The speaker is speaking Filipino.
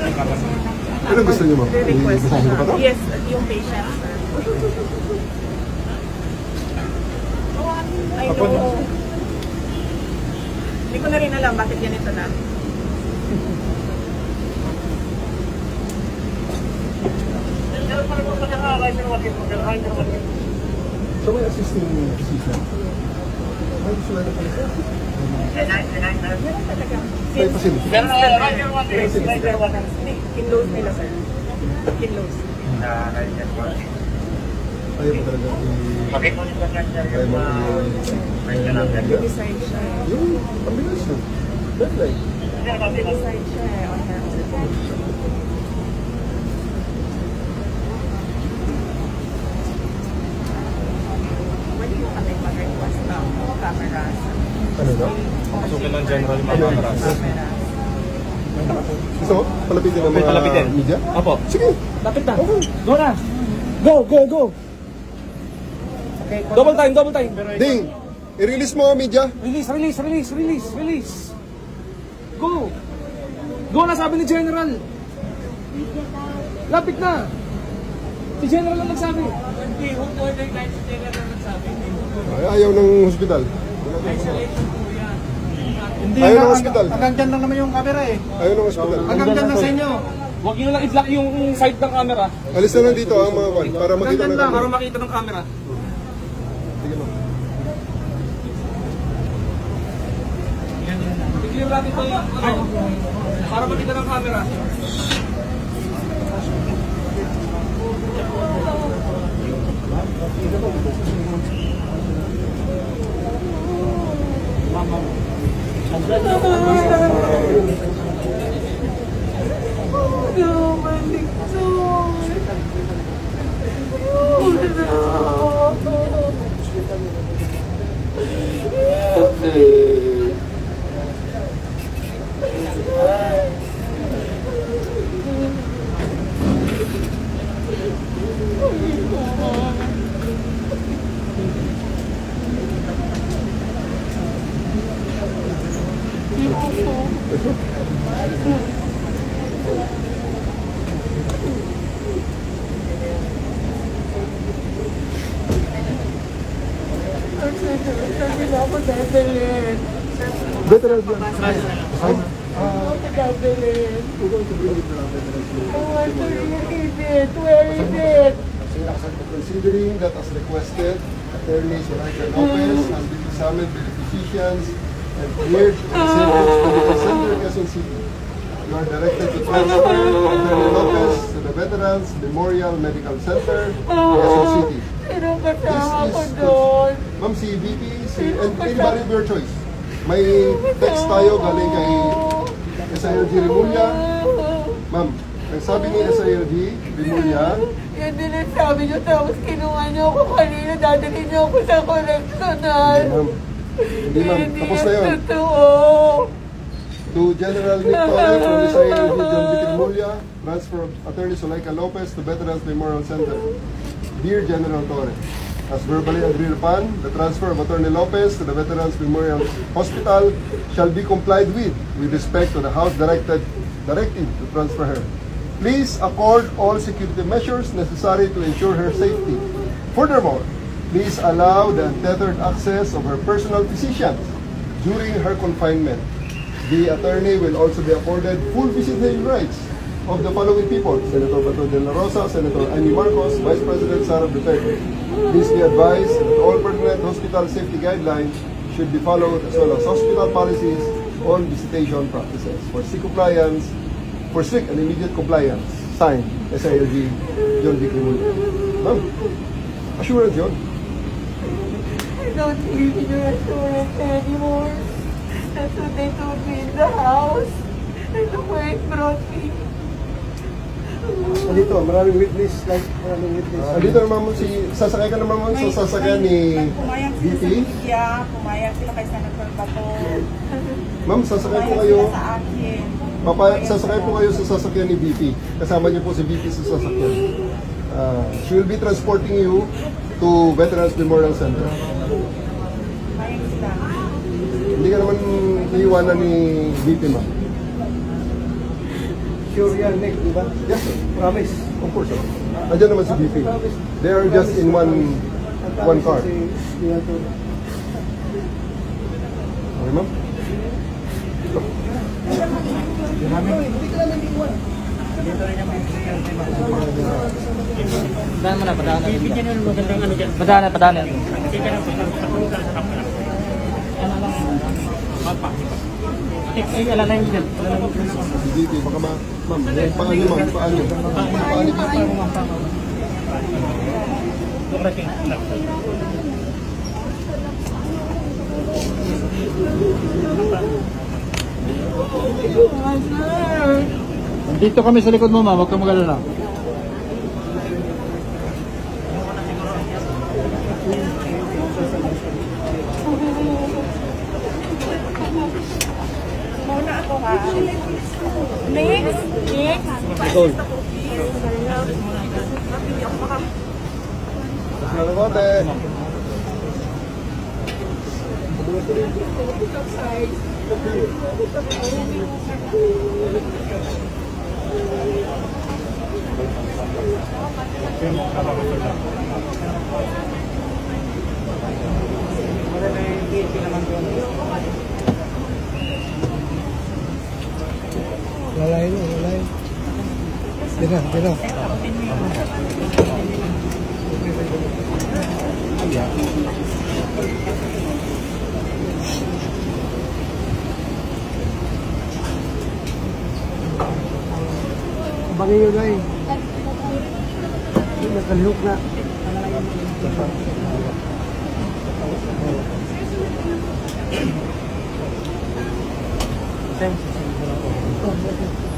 Ano gusto niyo, ma'am? Request Gusto niyo pa to? Yes, yung patient, sir. I know. Hindi ko na rin alam bakit ganito na. So may assisting physician. May gusto na pala siya. Meron talaga. May facility. Kinload nila, sir. Kinload. Ayaw mo talaga ayaw mo Nag-decide siya. yung ambulance yun. Deadline. Nag-decide siya on her own. Pwede mo kami mag-request ng cameras. Ano daw? Pasukin ng general yung mga cameras. Cameras. Gusto mo? Palapitin ng mga Palapitin. media? Opo. Sige. Lapit na. Okay. Go na. Go, go, go. Okay. Double time, double time. Ding! I-release mo, media. Release, release, release, release, release. Go. Go na, sabi ni General. Lapit na. Si General lang nagsabi. Hindi, huwag po na yung si General lang nagsabi. Ayaw ng hospital. Hindi, Ayaw ng hospital. hanggang dyan lang naman yung camera eh. Ayaw ng hospital. Hanggang dyan lang sa inyo. Huwag nyo lang i-block yung side ng camera. Alis na lang dito ang mga kwan para makita Hanggang ng lang, para camera. makita ng camera. Sige, ma'am. I-clear natin ito para makita ng camera. Sabi na ako dadalhin. Veterans lang. Ako dadalhin. Oh, sir, where is it? Where is it? Considering that as requested, Attorney Soraya Lopez has been examined by the physicians and cleared to the Medical Center, Quezon City. You are directed to transfer Attorney Lopez to the Veterans Memorial Medical Center, Quezon City. Sino kasama ko doon? Ma'am, si VP, and anybody of your choice. May text tayo galing kay SILG Rimulya. Ma'am, ang sabi ni SILG Rimulya, Yan din ang sabi niyo, tapos kinuha niyo ako kanina, dadalhin niyo ako sa correctional. ma'am, hindi ma'am, tapos na yun. Totoo. To General Nick Torre from the SILG John B. Rimulya, transfer of Attorney Zuleika Lopez to Veterans Memorial Center. Dear General Torre, as verbally agreed upon, the transfer of Attorney Lopez to the Veterans Memorial Hospital shall be complied with respect to the House directive to transfer her. Please accord all security measures necessary to ensure her safety. Furthermore, please allow the untethered access of her personal physicians during her confinement. The attorney will also be accorded full visitation rights of the following people: Senator Bato de la Rosa, Senator Amy Marcos, Vice President Sara Duterte. Please be advised that all pertinent hospital safety guidelines should be followed, as well as hospital policies on visitation practices. For strict and immediate compliance, signed, SILG, John D. Rimulya. Ma'am, assurance yun. I don't need your assurance anymore. That's what they told me in the house. And look where it brought me. Dito, maraming witness. Dito naman sasakay ka naman sa sasakyan ni Pumayag sila sa VP. media, pumayag sila kay Senator Bato. Ma'am, sasakay po Pumayag kayo. sila sa akin. Sasakay po kayo sa sasakyan ni VP. Kasama niyo po si VP sa sasakyan. She will be transporting you to Veterans Memorial Center. Pumayag sila. Hindi ka naman iiwanan ni VP, ma'am. Sure yan, Nick, di ba? Yes, sir. Promise. Of course, sir. Nandiyan naman si VP. They are just in one car. Okay, ma'am? Padaan mo na, padaan na. Bibigyan nyo ng magandang ano dyan. Padaan na, padaan na. Ay, alalay mo dyan. Si VP, baka ma'am. Paano, ma'am? Paano? Dito kami sa likod mo, ma'am. Huwag kang mag-alala. Muna ako ha. Next. Nicole. Tapos na ng konti. Lalay mo, lalay. Dina, dina. Bagay yun ay. Nakalihok na. Thank you.